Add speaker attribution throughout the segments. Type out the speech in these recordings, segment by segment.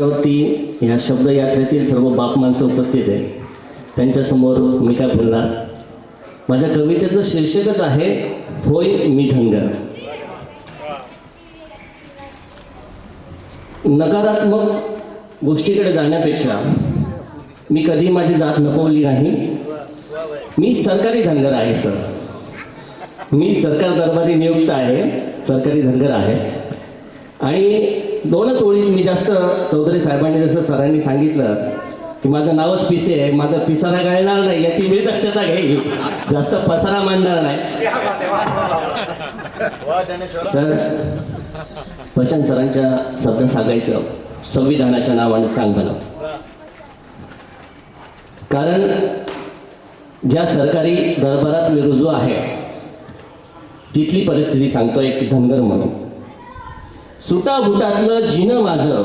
Speaker 1: वरती ह्या शब्दयात्रेतील सर्व बाप माणसं उपस्थित आहे. त्यांच्यासमोर मी काय बोलणार. माझ्या कवितेचं शीर्षकच आहे होय मी धनगर. नकारात्मक गोष्टीकडे जाण्यापेक्षा मी कधी माझी जात लपवली नाही. मी सरकारी धनगर आहे सर. मी सरकार दरबारी नियुक्त आहे, सरकारी धनगर आहे. आणि दोनच ओळीत मी जास्त चौधरी साहेबांनी जसं सरांनी सांगितलं की माझं नावच पिसे आहे, माझा पिसारा गाळणार नाही याची मी दक्षता घेईल, जास्त पसारा मांडणार नाही. सर प्रशांत सरांच्या शब्द सांगायचं संविधानाच्या नावाने सांग मला. कारण ज्या सरकारी दरबारात मी रुजू आहे तिथली परिस्थिती सांगतो एक धनगर म्हणून. सुटाबुटातलं जिनं माझं,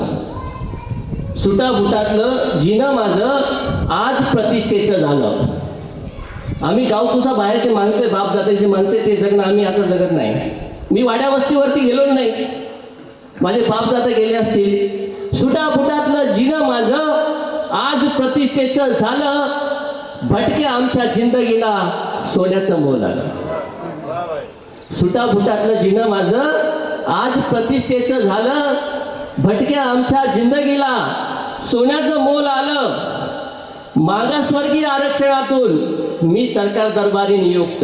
Speaker 1: सुटाबुटातलं जिनं माझं आज प्रतिष्ठेचं झालं. आम्ही गावकुसा बाहेरचे माणसे, बाप दादाचे माणसे, ते जगणं आम्ही आता जगत नाही. मी वाड्या वस्तीवरती गेलो नाही, माझे बाप दादा गेले असतील. सुटाबुटातलं जिनं माझं आज प्रतिष्ठेचं झालं. भटके आमच्या जिंदगीला सोन्याचं मोल आलं. सुटाबुटातलं जिनं माझं आज प्रतिष्ठेचं झालं. भटक्या आमच्या जिंदगीला सोन्याचं मोल आलं. मागासवर्गीय आरक्षणातून मी सरकार दरबारी नियुक्त.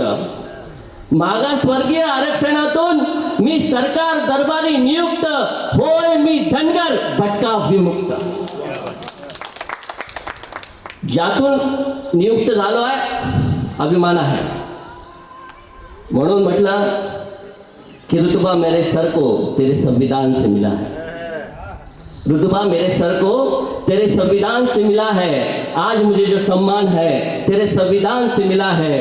Speaker 1: मागासवर्गीय आरक्षणातून मी सरकार दरबारी नियुक्त. होय मी धनगर, भटका विमुक्त. ज्यातून नियुक्त झालो आहे अभिमान आहे. म्हणून म्हटलं कि रुतबा मेरे सर को तेरे संविधान से मिला है. रुतबा मेरे सर को तेरे संविधान से मिला है. आज मुझे जो सम्मान है तेरे संविधान से मिला है.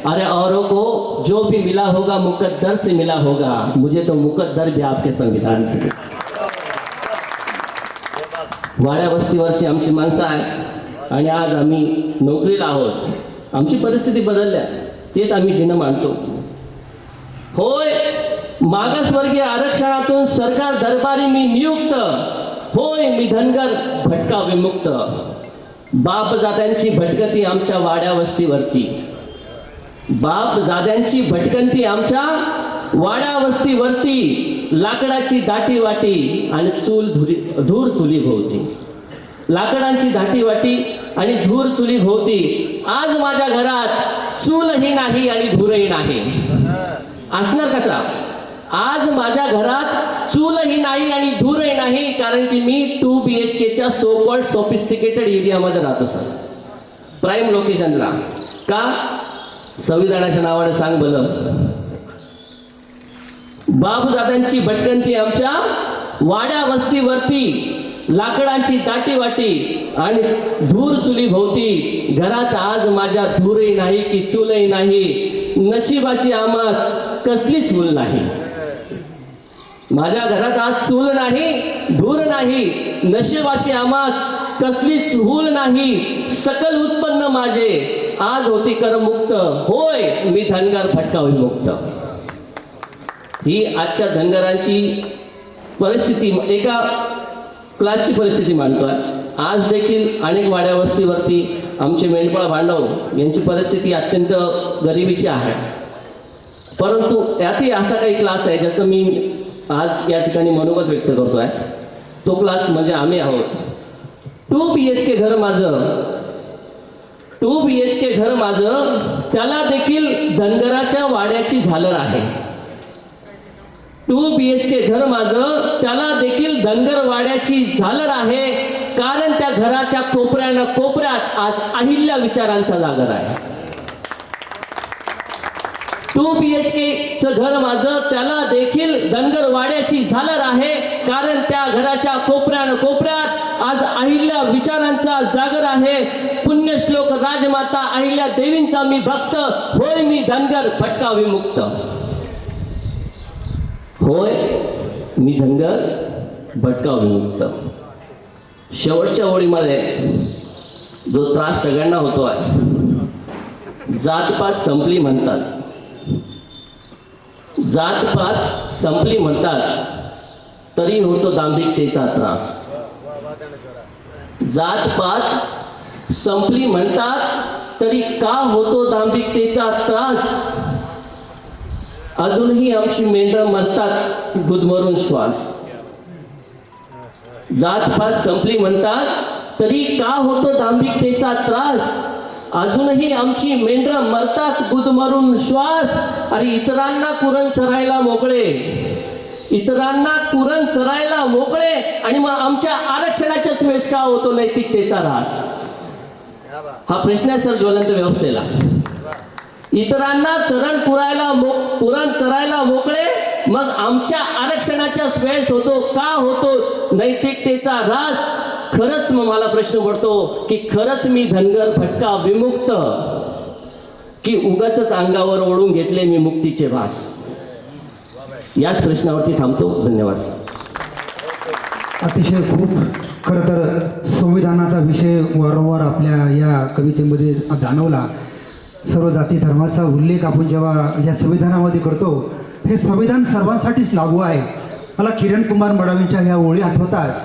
Speaker 1: अरे औरों को जो भी मिला होगा मुकद्दर से मिला होगा, मुझे तो मुकद्दर भी आपके संविधान से. वाड्या वस्तीवरची आमची माणसं आहे आणि आज आम्ही नोकरीला आहोत. आमची परिस्थिती बदलल्या, तेच आम्ही जिनं मांडतो. होय मागासवर्गीय आरक्षणातून सरकार दरबारी मी नियुक्त. होय मी धनगर, भटका विमुक्त. बाप जात्यांची भटकंती आमच्या वाड्या वस्तीवरती. बाप जात्यांची भटकंती आमच्या वाड्या वस्तीवरती. लाकडाची दाटी वाटी आणि धूर चुली भोवती. लाकडांची दाटी वाटी आणि धूर चुली भोवती. आज माझ्या घरात चूलही नाही आणि धूरही नाही. असणार कसा? आज माझ्या घरात चूलही नाही आणि धूरही नाही, कारण की मी 2 BHKच्या सो कॉल्ड सोफिस्टिकेटेड एरियामध्ये राहतो सर, प्राईम लोकेशनला. का? संविधानाच्या नावाने सांग बलं. बापदादांची भटकंती आमच्या वाड्या वस्तीवरती. लाकडांची दाटी वाटी आणि धूर चुली भोवती. घरात आज माझ्या धूरही नाही की चूलही नाही. नशिबाची आमास कसलीच भूल नाही. माझ्या घरात आज चूल नाही, धूर नाही. नशिबाची आमास कसलीच भूल नाही. सकल उत्पन्न माझे आज होती करमुक्त. होय मी धनगर, भटका विमुक्त. ही आजच्या धनगरांची परिस्थिती, एका क्लासची परिस्थिती मांडतोय. आज देखील अनेक वाड्या वस्तीवरती आमचे मेंढपाळ बांधव यांची परिस्थिती अत्यंत गरिबीची आहे. परंतु त्यातही असा काही क्लास आहे ज्याचं मी आज या ठिकाणी मनोगत व्यक्त करतोय. तो क्लास म्हणजे आम्ही आहोत. 2 BHK घर माझं, 2 BHK घर माझं, त्याला देखील धनगराच्या वाड्याची झालर आहे. 2 BHK घर माझं, त्याला देखील धनगर वाड्याची झालर आहे. कारण त्या घराच्या कोपऱ्यानं कोपऱ्यात आज अहिल्या विचारांचा जागर आहे. 2 BHKचं घर माझं, त्याला देखील धनगर वाड्याची झालर आहे. कारण त्या घराच्या कोपऱ्यानं कोपऱ्यात आज अहिल्या विचारांचा जागर आहे. पुण्यश्लोक राजमाता अहिल्या देवींचा मी भक्त. होय मी धनगर, भटका विमुक्त. होय मी धनगर, भटका विमुक्त. शेवटच्या ओळीमध्ये जो त्रास सगळ्यांना होतो आहे, जातपात संपली म्हणतात. जातपात संपली म्हणतात, तरी होतो दांभिकतेचा त्रास. जातपात संपली म्हणतात तरी का होतो दांभिकतेचा त्रास? अजूनही आमची मेंढरं मरतात गुदमरून श्वास. जातपात संपली म्हणतात तरी का होतो दांभिकतेचा त्रास? अजूनही आमची मेंढरं मरतात गुदमरून श्वास. अरे इतरांना कुरण चरायला मोकळे, इतरांना कुरण चरायला मोकळे, आणि मग आमच्या आरक्षणाच्याच वेळेस का होतो नैतिकतेचा ऱ्हास? हा प्रश्न आहे सर ज्वलंत व्यवस्थेला. इतरांना कुरण चरायला मोकळे, मग आमच्या आरक्षणाच्याच वेळेस होतो का होतो नैतिकतेचा ऱ्हास? खरंच मग मला प्रश्न पडतो की खरंच मी धनगर फटका विमुक्त, की उगाचच अंगावर ओढून घेतले मी मुक्तीचे भास? याच प्रश्नावरती थांबतो. धन्यवाद.
Speaker 2: अतिशय खूप खरं तर संविधानाचा विषय वारंवार आपल्या या कवितेमध्ये जाणवला. सर्व जाती धर्माचा उल्लेख आपण जेव्हा या संविधानामध्ये करतो, हे संविधान सर्वांसाठीच लागू आहे. मला किरण कुमार मडावींच्या ह्या ओळी आठवतात